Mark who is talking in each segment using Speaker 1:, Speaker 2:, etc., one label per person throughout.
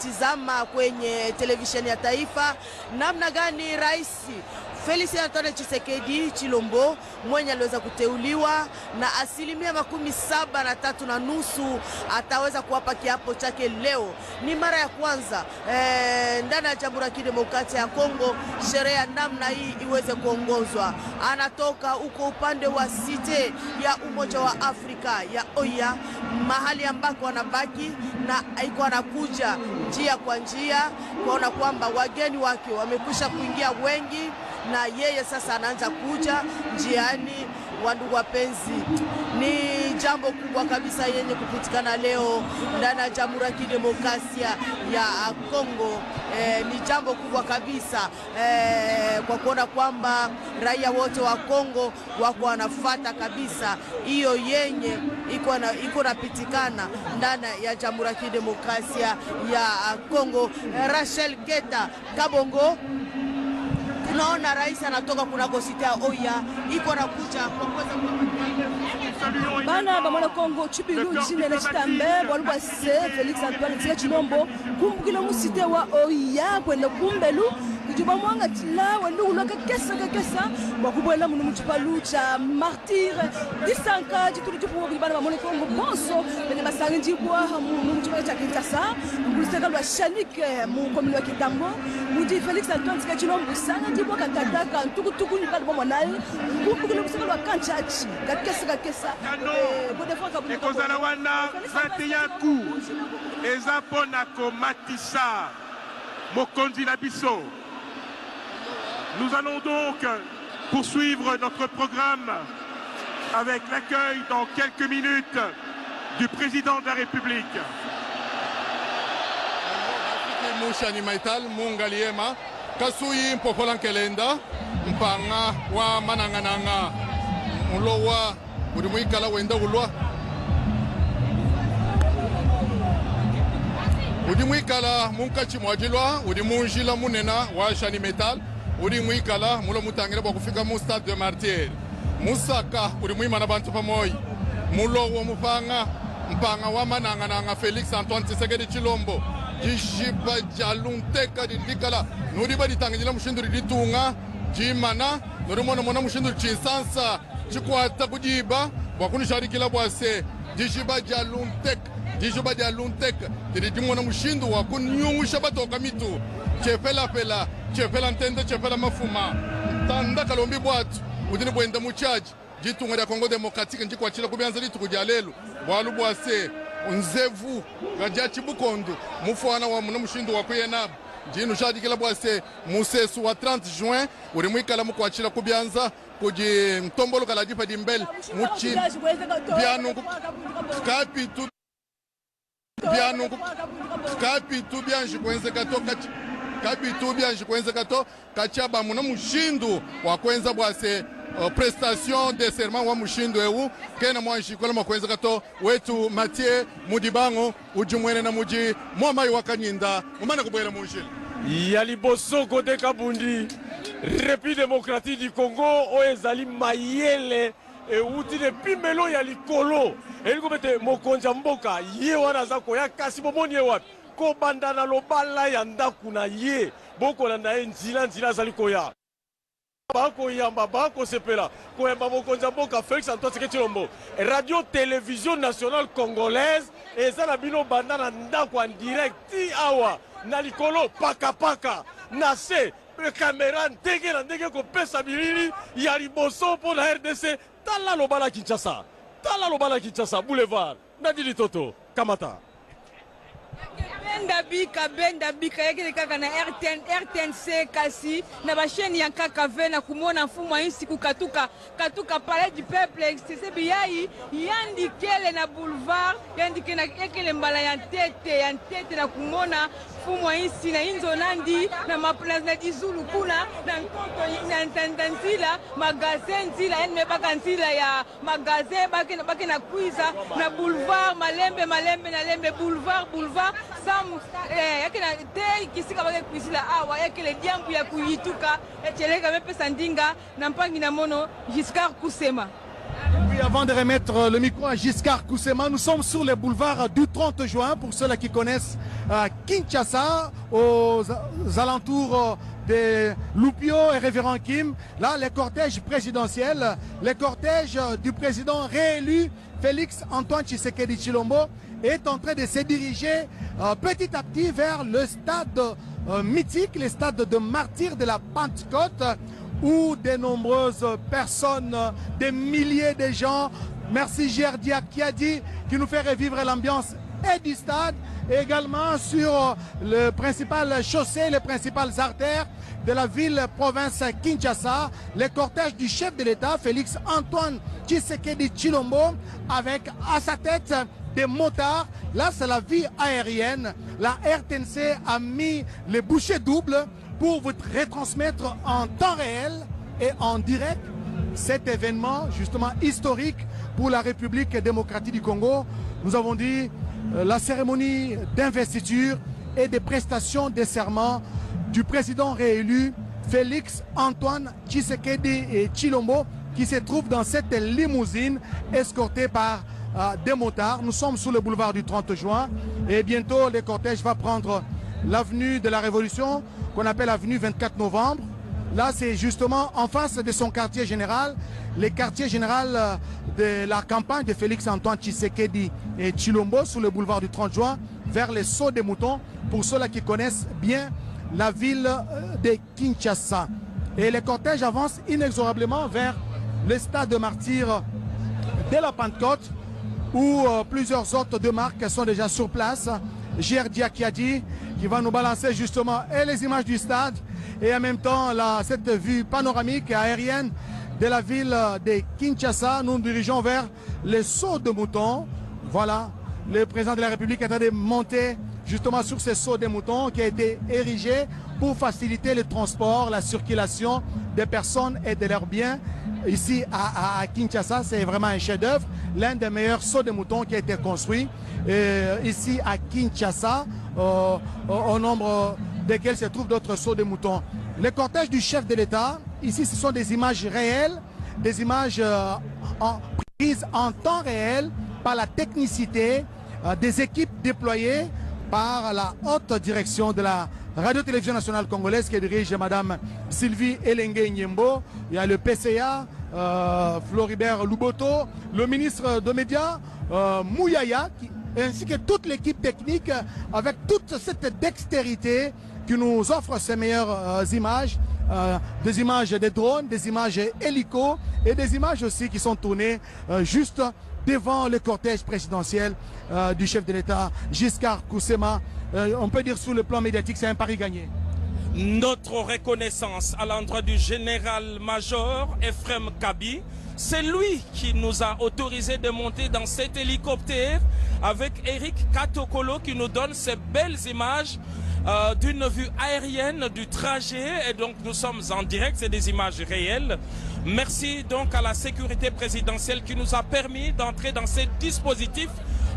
Speaker 1: tulitizama kwenye televisheni ya taifa namna gani Rais Felix Antoine Tshisekedi Chilombo mwenye aliweza kuteuliwa na 73.5% ataweza kuwapa kiapo chake leo. Ni mara ya kwanza ndani ya Jamhuri ya Kidemokrasia ya Kongo sherehe ya namna hii iweze kuongozwa. Anatoka huko upande wa site ya Umoja wa Afrika ya OIA, mahali ambako anabaki na aiko anakuja njia kwa njia kuona kwamba wageni wake wamekwisha kuingia wengi, na yeye sasa anaanza kuja njiani. Wandugu wapenzi, ni jambo kubwa kabisa yenye kupitikana leo ndani ya Jamhuri ya Kidemokrasia ya Kongo. Ni jambo kubwa kabisa kwa kuona kwamba raia wote wa Kongo wako wanafuata kabisa hiyo yenye iko napitikana ndani ya Jamhuri ya Kidemokrasia ya Kongo. Rachel Keta Kabongo, tunaona rais anatoka kunako site ya OIA, iko na kuja kwa kwanza
Speaker 2: bana bamona Kongo chibilu jine na chitambe walwa se Felix Antoine Chilombo kumbukila mu site wa OIA kwenda kumbelu kujuba mwanga tila wendo ulaka kesa bakubwela muno muchipalu cha martyr disanka chitulutupu bana bamona Kongo bonso bene basangi njibwa mu muchipalu cha Kinshasa kuliseka lwa Shanik mu komune wa Kitambo mudi Felix Antoine Chilombo sanga njibwa kataka ntukutuku ni bana bomona kumbukila museka lwa kanchachi kakesa
Speaker 3: ekozala wana 21 coups eza mpona komatisa mokonzi na biso. Nous allons donc poursuivre notre programme avec l'accueil dans quelques minutes du président de la République.
Speaker 4: Mushani Maital Mungaliema Kasui Mpopolan Kelenda Mpanga wa Manangananga Ulowa Udimuikala wenda ulwa Udimuikala munkachi mwajilwa Udimunjila munena wa Shani Metal Udimuikala mula mutangira bakufika mu stade de Martyr Musaka udimuimana bantu pamoja Mulowa mpanga wa Manangananga Felix Antoine Tshisekedi Chilombo Jishiba jalunteka didikala Nuriba ditangila mushinduri ditunga Jimana Nurimona mona mushinduri chinsansa Chikwata kujiba wakunisharikila bwase Jishiba jaluntek Tidimona mushindu wakunyungusha batoka mitu Chepela ntende chepela mafuma Tanda kalombi bwatu Udini bwenda muchaji Jitunga ya Kongo Demokratike njikwa chila kubianza litu kujalelu Walu bwase Nzevu Gajachi bukondu Mufwana wa muna mushindu wakuyenabu Jinu shadi kila bwase Musesu wa 30 juin Urimwikala mukwachila kubianza Kuji mtombolo kala jipa dimbele Muchi Bianungu Kapitu Bianungu Kapitu bianji kwenze kato Kapitu bianji kwenze kato Kachaba muna mushindu Wakwenza bwase prestation de serment wa mushindu ewu Kena mwanshi kwa mwenze kato Wetu Mathieu Mudibango Ujumwene na muji Mwamai wakanyinda Umana kubwela munshili
Speaker 5: Yaliboso Kode Kabundi République démocratique du Congo oezali mayele uti de pimelo ya likolo eliko bete mokonza mboka ye wana zako ya kasi bomoni wapi ko bandana lobala ya ndaku na ye boko na ndaye nzila zali koya bako yamba bako sepela ko yamba mokonza mboka Felix Antoine Tshisekedi Chilombo radio télévision nationale congolaise ezala bino bandana ndaku en direct awa na likolo paka na se caméra ndenge ko pesa bilili ya liboso pour la RDC tala lobala Kinshasa boulevard Nadili Toto Kamata
Speaker 2: benda bika yake kaka na RTNC kasi na basheni ya kaka vena kumona mfumo insi kukatuka palais du peuple c'est biyai yandikele na boulevard yandike na ekele mbala ya tete na kumona mfumo insi na inzo nandi na maplace na dizulu kuna na nkoto na ntandanzila magazin zila ene baka nzila ya magazin baki na kuiza na boulevard malembe na lembe boulevard sam yake na te kisika bake kuisila awa yake le diambu ya kuyituka echeleka mepesa ndinga na mpangi na mono Giscard Kusema
Speaker 6: Oui, avant de remettre le micro à Giscard Koussema, nous sommes sur les boulevards du 30 juin, pour ceux qui connaissent Kinshasa, aux alentours de Loupio et Révérend Kim. Là, les cortèges présidentiels, les cortèges du président réélu Félix Antoine Tshisekedi Tshilombo est en train de se diriger petit à petit vers le stade mythique, le stade de martyrs de la Pentecôte, où de nombreuses personnes, des milliers de gens, merci Gerdia Kiadi qui nous fait revivre l'ambiance et du stade, et également sur le principal chaussée, les principales artères de la ville-province Kinshasa, les cortèges du chef de l'État, Félix Antoine Tshisekedi Tshilombo, avec à sa tête des motards. Là, c'est la vie aérienne. La RTNC a mis les bouchées doubles pour vous retransmettre en temps réel et en direct cet événement justement historique pour la République démocratique du Congo. Nous avons dit la cérémonie d'investiture et des prestations de serment du président réélu Félix Antoine Tshisekedi Tshilombo, qui se trouve dans cette limousine escortée par des motards. Nous sommes sur le boulevard du 30 juin et bientôt le cortège va prendre l'avenue de la Révolution, qu'on appelle l'avenue 24 novembre. Là, c'est justement en face de son quartier général, le quartier général de la campagne de Félix Antoine Tshisekedi et Tshilombo, sur le boulevard du 30 juin, vers les Sauts des Moutons, pour ceux-là qui connaissent bien la ville de Kinshasa. Et le cortège avance inexorablement vers le stade de martyrs de la Pentecôte, où plusieurs hôtes de marque sont déjà sur place. Gerdia Kiadi qui va nous balancer justement et les images du stade et en même temps cette vue panoramique aérienne de la ville de Kinshasa. Nous nous dirigeons vers les Sauts de Moutons. Voilà, le président de la République est en train de monter justement sur ces Sauts de Moutons qui a été érigé pour faciliter le transport, la circulation des personnes et de leurs biens. Ici à Kinshasa, c'est vraiment un chef-d'œuvre, l'un des meilleurs sauts de moutons qui a été construit ici à Kinshasa, au nombre desquels se trouvent d'autres sauts de moutons. Le cortège du chef de l'État, ici ce sont des images réelles, des images prises en temps réel par la technicité des équipes déployées par la haute direction de la Radio-Télévision nationale congolaise qui dirige Madame Sylvie Elengue Nyembo. Il y a le PCA, Floribert Luboto, le ministre des Médias, Mouyaya, ainsi que toute l'équipe technique avec toute cette dextérité qui nous offre ces meilleures images, des images des drones, des images hélico et des images aussi qui sont tournées juste devant le cortège présidentiel du chef de l'État, Giscard Koussema. On peut dire sur le plan médiatique, c'est un pari gagné.
Speaker 7: Notre reconnaissance à l'endroit du général-major Ephraim Kabi, c'est lui qui nous a autorisé de monter dans cet hélicoptère avec Eric Katokolo qui nous donne ces belles images d'une vue aérienne du trajet. Et donc nous sommes en direct, c'est des images réelles. Merci donc à la sécurité présidentielle qui nous a permis d'entrer dans ces dispositifs.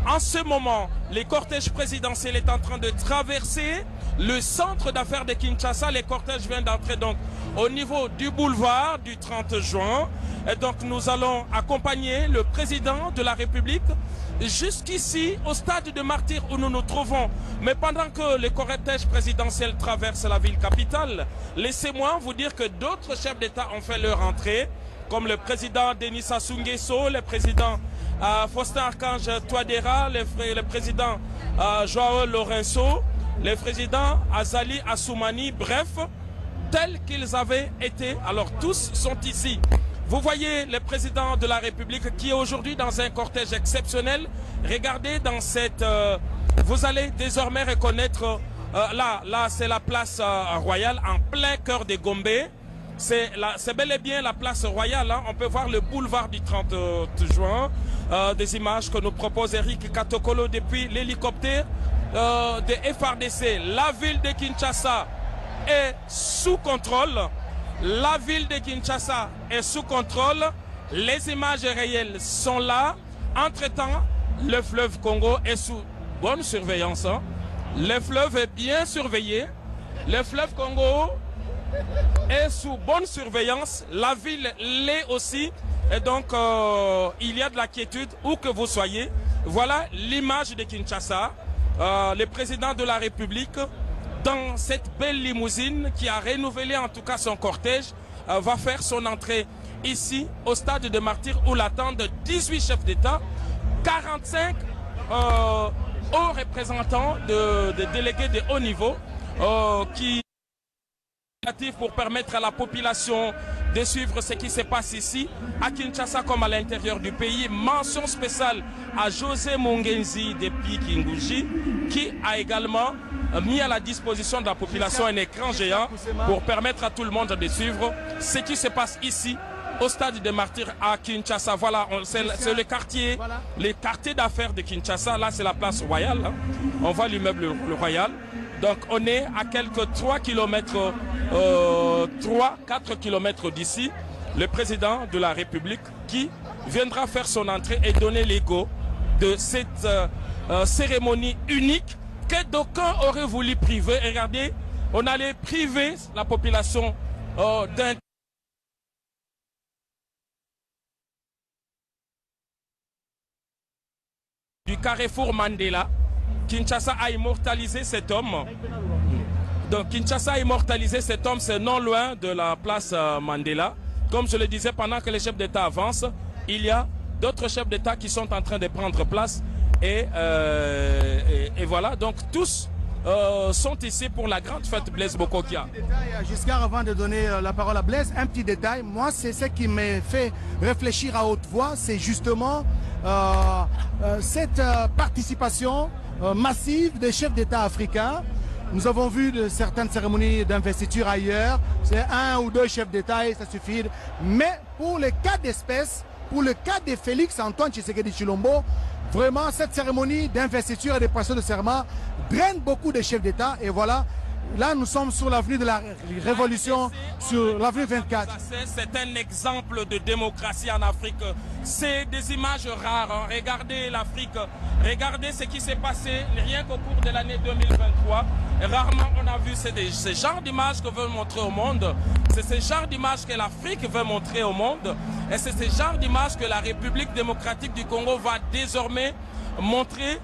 Speaker 7: En ce moment, le cortège présidentiel est en train de traverser le centre d'affaires de Kinshasa. Les cortèges viennent d'entrer donc au niveau du boulevard du 30 juin. Et donc nous allons accompagner le président de la République jusqu'ici au stade de martyrs où nous nous trouvons. Mais pendant que le cortège présidentiel traverse la ville capitale, laissez-moi vous dire que d'autres chefs d'État ont fait leur entrée, comme le président Denis Sassou Nguesso, le président Faustin Archange Touadéra, le président Joao Lourenço, le président Azali Assoumani, bref, tels qu'ils avaient été. Alors tous sont ici. Vous voyez le président de la République qui est aujourd'hui dans un cortège exceptionnel. Regardez dans cette... vous allez désormais reconnaître... là c'est la place royale en plein cœur de Gombe. C'est bel et bien la place royale. Hein. On peut voir le boulevard du 30 juin. Des images que nous propose Eric Katokolo depuis l'hélicoptère de FRDC. La ville de Kinshasa est sous contrôle. La ville de Kinshasa est sous contrôle. Les images réelles sont là. Entre-temps, le fleuve Congo est sous bonne surveillance. Hein. Le fleuve est bien surveillé. Le fleuve Congo est sous bonne surveillance. La ville l'est aussi. Et donc, il y a de la quiétude où que vous soyez. Voilà l'image de Kinshasa, le président de la République, dans cette belle limousine qui a renouvelé en tout cas son cortège, va faire son entrée ici au stade de Martyrs où l'attendent 18 chefs d'État, 45 hauts représentants de délégués de haut niveau qui pour permettre à la population de suivre ce qui se passe ici à Kinshasa comme à l'intérieur du pays. Mention spéciale à José Mungenzi depuis Kinguji qui a également mis à la disposition de la population un écran géant pour permettre à tout le monde de suivre ce qui se passe ici au stade des Martyrs à Kinshasa. Voilà, c'est le quartier d'affaires de Kinshasa. Là, c'est la place royale. Hein. On voit l'immeuble royal. Donc, on est à quelques 4 km d'ici. Le président de la République qui viendra faire son entrée et donner l'égo de cette cérémonie unique que d'aucuns auraient voulu priver. Et regardez, on allait priver la population d'un du carrefour Mandela. Kinshasa a immortalisé cet homme. Donc Kinshasa a immortalisé cet homme, c'est non loin de la place Mandela. Comme je le disais, pendant que les chefs d'État avancent, il y a d'autres chefs d'État qui sont en train de prendre place. Et voilà, donc tous sont ici pour la grande fête Blaise Bokokia.
Speaker 6: Giscard, avant de donner la parole à Blaise, un petit détail. Moi, c'est ce qui me fait réfléchir à haute voix, c'est justement cette participation massive des chefs d'État africains. Nous avons vu de certaines cérémonies d'investiture ailleurs. C'est 1 ou 2 chefs d'État et ça suffit. Mais pour le cas d'espèce, pour le cas de Félix Antoine Tshisekedi Tshilombo, vraiment cette cérémonie d'investiture et de pression de serment draine beaucoup de chefs d'État. Et voilà, là nous sommes sur l'avenue de la Révolution, sur l'avenue 24.
Speaker 7: C'est un exemple de démocratie en Afrique. C'est des images rares. Hein. Regardez l'Afrique, regardez ce qui s'est passé rien qu'au cours de l'année 2023. Rarement on a vu ce genre d'images que veut montrer au monde. C'est ce genre d'images que l'Afrique veut montrer au monde. Et c'est ce genre d'images que la République démocratique du Congo va désormais montrer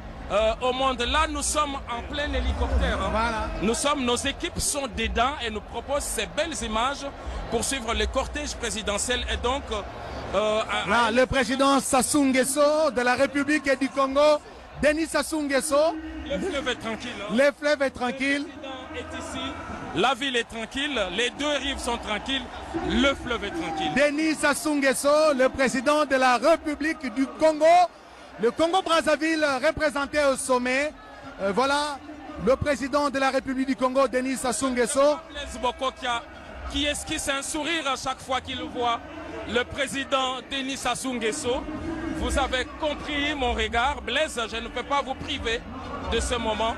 Speaker 7: au monde. Là, nous sommes en plein hélicoptère. Hein. Voilà. Nos équipes sont dedans et nous proposent ces belles images pour suivre le cortège présidentiel. Et donc,
Speaker 6: là, le président Sassou Nguesso de la République du Congo, Denis Sassou Nguesso.
Speaker 7: Le fleuve est tranquille. Hein.
Speaker 6: Le fleuve est tranquille.
Speaker 7: Le président est ici. La ville est tranquille. Les deux rives sont tranquilles. Le fleuve est tranquille.
Speaker 6: Denis Sassou Nguesso, le président de la République du Congo. Le Congo-Brazzaville représenté au sommet. Voilà le président de la République du Congo, Denis Sassou Nguesso.
Speaker 7: Blaise Bokokia, qui esquisse un sourire à chaque fois qu'il voit le président Denis Sassou Nguesso. Vous avez compris mon regard. Blaise, je ne peux pas vous priver de ce moment.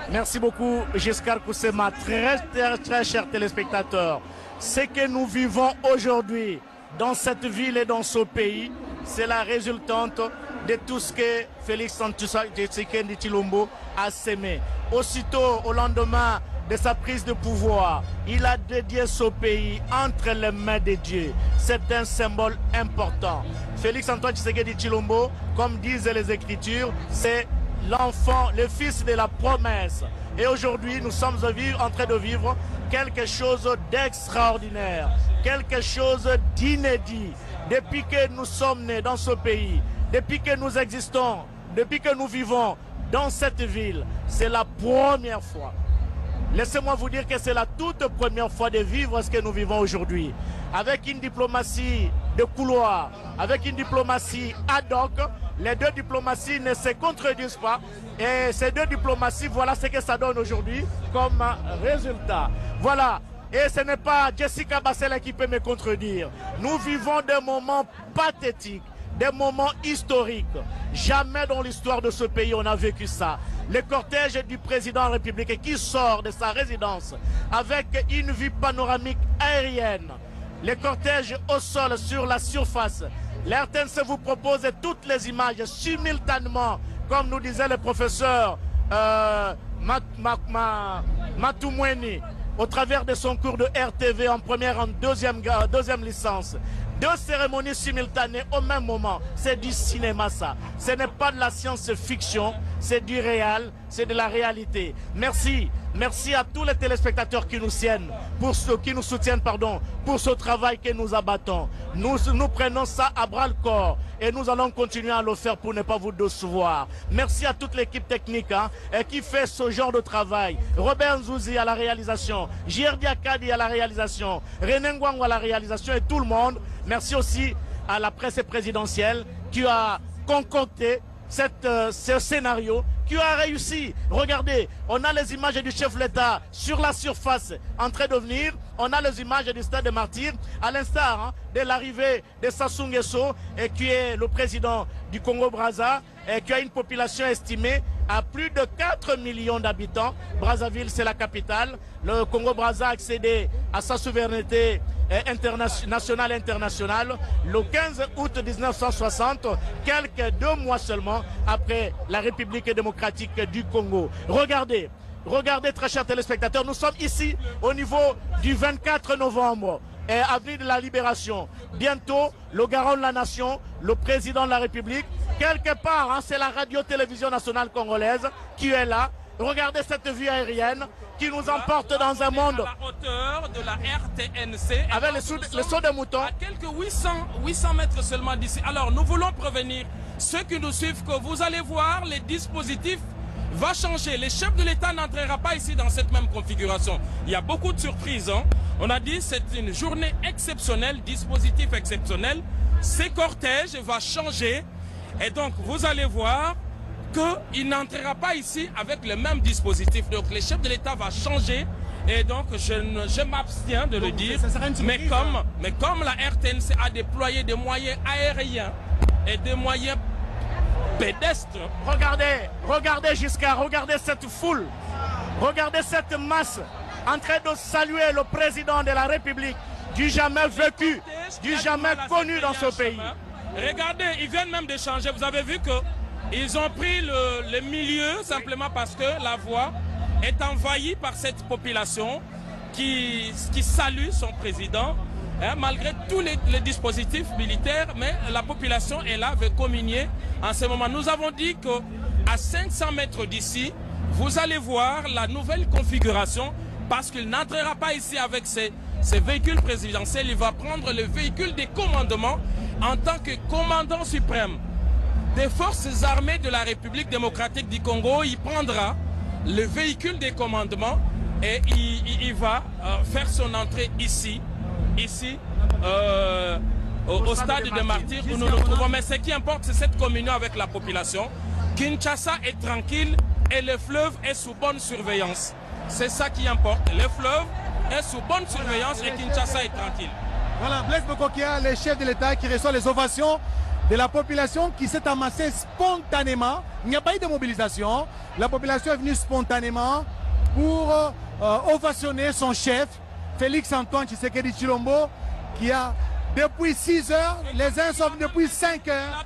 Speaker 8: Merci beaucoup, Giscard Koussema. Très chers téléspectateurs. Ce que nous vivons aujourd'hui dans cette ville et dans ce pays, c'est la résultante de tout ce que Félix Tshisekedi Tshilombo a sémé. Aussitôt, au lendemain de sa prise de pouvoir, il a dédié ce pays entre les mains de Dieu. C'est un symbole important. Félix Antoine Tshisekedi Tshilombo, comme disent les Écritures, c'est l'enfant, le fils de la promesse. Et aujourd'hui, nous sommes en train de vivre quelque chose d'extraordinaire, quelque chose d'inédit. Depuis que nous sommes nés dans ce pays, depuis que nous existons, depuis que nous vivons dans cette ville, c'est la première fois. Laissez-moi vous dire que c'est la toute première fois de vivre ce que nous vivons aujourd'hui. Avec une diplomatie de couloir, avec une diplomatie ad hoc, les deux diplomaties ne se contredisent pas. Et ces deux diplomaties, voilà ce que ça donne aujourd'hui comme résultat. Voilà. Et ce n'est pas Jessica Bassela qui peut me contredire. Nous vivons des moments pathétiques, des moments historiques. Jamais dans l'histoire de ce pays on a vécu ça. Le cortège du président de la République qui sort de sa résidence avec une vue panoramique aérienne. Le cortège au sol sur la surface. L'RTNC vous propose toutes les images simultanément, comme nous disait le professeur Matoumweni, au travers de son cours de RTV en première et en deuxième licence. 2 cérémonies simultanées au même moment. C'est du cinéma ça. Ce n'est pas de la science-fiction, c'est du réel, c'est de la réalité. Merci. Merci à tous les téléspectateurs qui nous soutiennent, pour ce travail que nous abattons. Nous prenons ça à bras le corps et nous allons continuer à le faire pour ne pas vous décevoir. Merci à toute l'équipe technique qui fait ce genre de travail. Robert Nzouzi à la réalisation, J.R. Akadi à la réalisation, René Ngwango à la réalisation et tout le monde. Merci aussi à la presse présidentielle qui a concocté ce scénario, qui a réussi. Regardez, on a les images du chef de l'État sur la surface en train de venir. On a les images du stade des Martyrs, à l'instar de l'arrivée de Sassou Nguesso, qui est le président du Congo-Brazza, et qui a une population estimée à plus de 4 millions d'habitants. Brazzaville, c'est la capitale. Le Congo-Brazza a accédé à sa souveraineté nationale et internationale le 15 août 1960, quelques 2 mois seulement après la République démocratique du Congo. Regardez, très chers téléspectateurs, nous sommes ici au niveau du 24 novembre, avenue de la Libération. Bientôt, le garant de la nation, le président de la République, quelque part, c'est la radio-télévision nationale congolaise qui est là. Regardez cette vue aérienne qui nous emporte dans un monde
Speaker 7: à la hauteur de la RTNC
Speaker 8: avec le saut des moutons
Speaker 7: à quelques 800 mètres seulement d'ici. Alors nous voulons prévenir ceux qui nous suivent que vous allez voir, les dispositifs vont changer. Les chefs de l'État n'entrera pas ici dans cette même configuration. Il y a beaucoup de surprises. On a dit c'est une journée exceptionnelle, dispositif exceptionnel. Ces cortèges vont changer et donc vous allez voir qu'il n'entrera pas ici avec le même dispositif. Donc les chefs de l'État vont changer et donc je m'abstiens de le dire. Mais comme la RTNC a déployé des moyens aériens et des moyens pédestres.
Speaker 8: Regardez Giscard, regardez cette foule, regardez cette masse en train de saluer le président de la République du jamais vécu, du jamais connu dans ce pays.
Speaker 7: Regardez, ils viennent même de changer. Vous avez vu que ils ont pris le milieu simplement parce que la voie est envahie par cette population qui salue son président, malgré tous les dispositifs militaires, mais la population est là, veut communier en ce moment. Nous avons dit qu'à 500 mètres d'ici, vous allez voir la nouvelle configuration parce qu'il n'entrera pas ici avec ses véhicules présidentiels, il va prendre le véhicule des commandements en tant que commandant suprême des forces armées de la République démocratique du Congo. Il prendra le véhicule des commandements et il va faire son entrée ici au stade des Martyrs où nous nous trouvons. Mais ce qui importe, c'est cette communion avec la population. Kinshasa est tranquille et le fleuve est sous bonne surveillance. C'est ça qui importe. Le fleuve est sous bonne surveillance et Kinshasa est tranquille.
Speaker 6: Voilà, Blaise Bokokia, le chef de l'État qui reçoit les ovations de la population qui s'est amassée spontanément. Il n'y a pas eu de mobilisation. La population est venue spontanément pour ovationner son chef, Félix-Antoine Tshisekedi Tshilombo, qui a depuis 6 heures, les uns sont depuis 5 heures.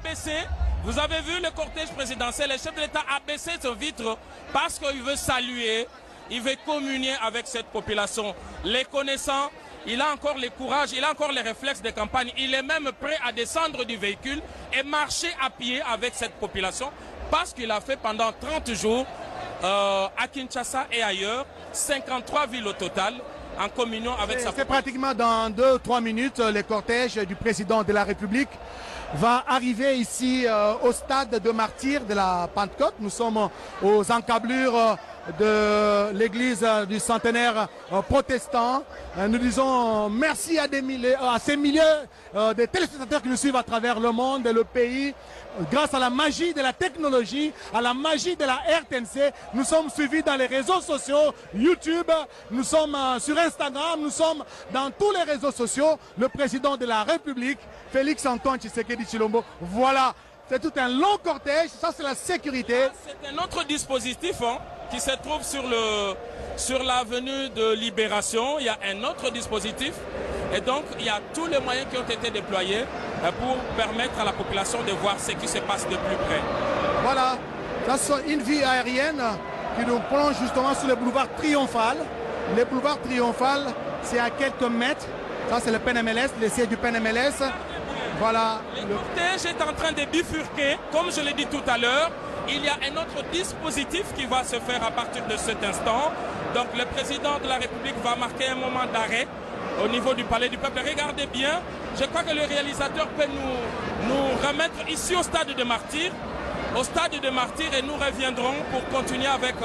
Speaker 7: Vous avez vu le cortège présidentiel, le chef de l'État a baissé son vitre parce qu'il veut saluer, il veut communier avec cette population. Les connaissant, il a encore le courage, il a encore les réflexes de campagne. Il est même prêt à descendre du véhicule et marcher à pied avec cette population parce qu'il a fait pendant 30 jours à Kinshasa et ailleurs, 53 villes au total, en communion avec sa population.
Speaker 6: C'est pratiquement dans 2-3 minutes, le cortège du président de la République va arriver ici au stade de Martyrs de la Pentecôte. Nous sommes aux encablures de l'église du centenaire protestant. Nous disons merci à ces milliers de téléspectateurs qui nous suivent à travers le monde et le pays. Grâce à la magie de la technologie, à la magie de la RTNC, nous sommes suivis dans les réseaux sociaux, YouTube, nous sommes sur Instagram, nous sommes dans tous les réseaux sociaux. Le président de la République, Félix-Antoine Tshisekedi Tshilombo, voilà, c'est tout un long cortège, ça c'est la sécurité.
Speaker 7: C'est un autre dispositif qui se trouve sur l'avenue de Libération. Il y a un autre dispositif et donc il y a tous les moyens qui ont été déployés pour permettre à la population de voir ce qui se passe de plus près.
Speaker 6: Voilà, ça c'est une vue aérienne qui nous plonge justement sur le boulevard Triomphal. Le boulevard Triomphal, c'est à quelques mètres. Ça c'est le PNMLS, le siège du PNMLS. Voilà.
Speaker 7: Le cortège est en train de bifurquer. Comme je l'ai dit tout à l'heure, il y a un autre dispositif qui va se faire à partir de cet instant. Donc le président de la République va marquer un moment d'arrêt au niveau du Palais du Peuple. Regardez bien, je crois que le réalisateur peut nous remettre ici au stade de Martyrs. Au stade de Martyrs, et nous reviendrons pour continuer avec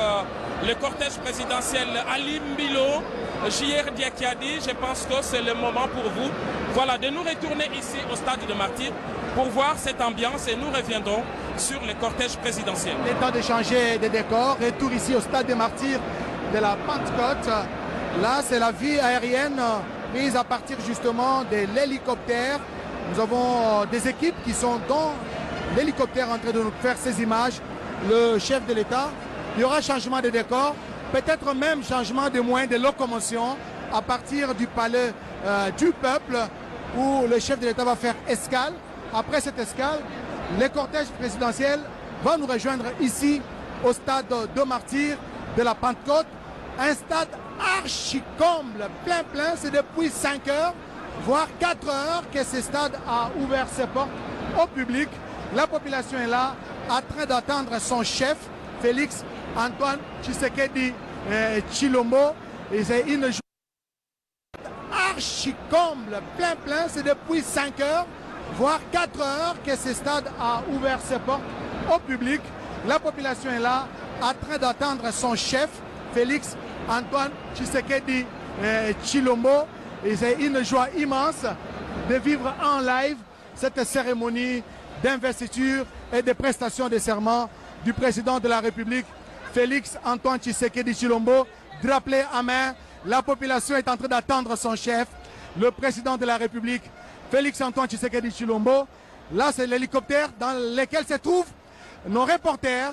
Speaker 7: le cortège présidentiel. Ali Mbilo, JR Diakiadi, je pense que c'est le moment pour vous, voilà, de nous retourner ici au stade de Martyrs pour voir cette ambiance, et nous reviendrons sur le cortège présidentiel.
Speaker 6: Il est temps de changer de décor. Retour ici au stade des Martyrs de la Pentecôte. Là, c'est la vie aérienne prise à partir justement de l'hélicoptère. Nous avons des équipes qui sont dans l'hélicoptère en train de nous faire ces images. Le chef de l'État, il y aura changement de décor, peut-être même changement de moyens de locomotion à partir du palais du peuple où le chef de l'État va faire escale. Après cette escale, le cortège présidentiel va nous rejoindre ici au stade de Martyrs de la Pentecôte. Un stade archi-comble, plein, c'est depuis 5 heures, voire 4 heures que ce stade a ouvert ses portes au public. La population est là, en train d'attendre son chef, Félix Antoine Tshisekedi Tshilombo. Et c'est une journée archi-comble, plein, c'est depuis 5 heures, voire 4 heures que ce stade a ouvert ses portes au public. La population est là, en train d'attendre son chef, Félix Antoine Tshisekedi Tshilombo. Et c'est une joie immense de vivre en live cette cérémonie d'investiture et de prestation de serment du président de la République, Félix Antoine Tshisekedi Tshilombo. Drapeau à main, la population est en train d'attendre son chef, le président de la République, Félix Antoine Tshisekedi Tshilombo. Là, c'est l'hélicoptère dans lequel se trouvent nos reporters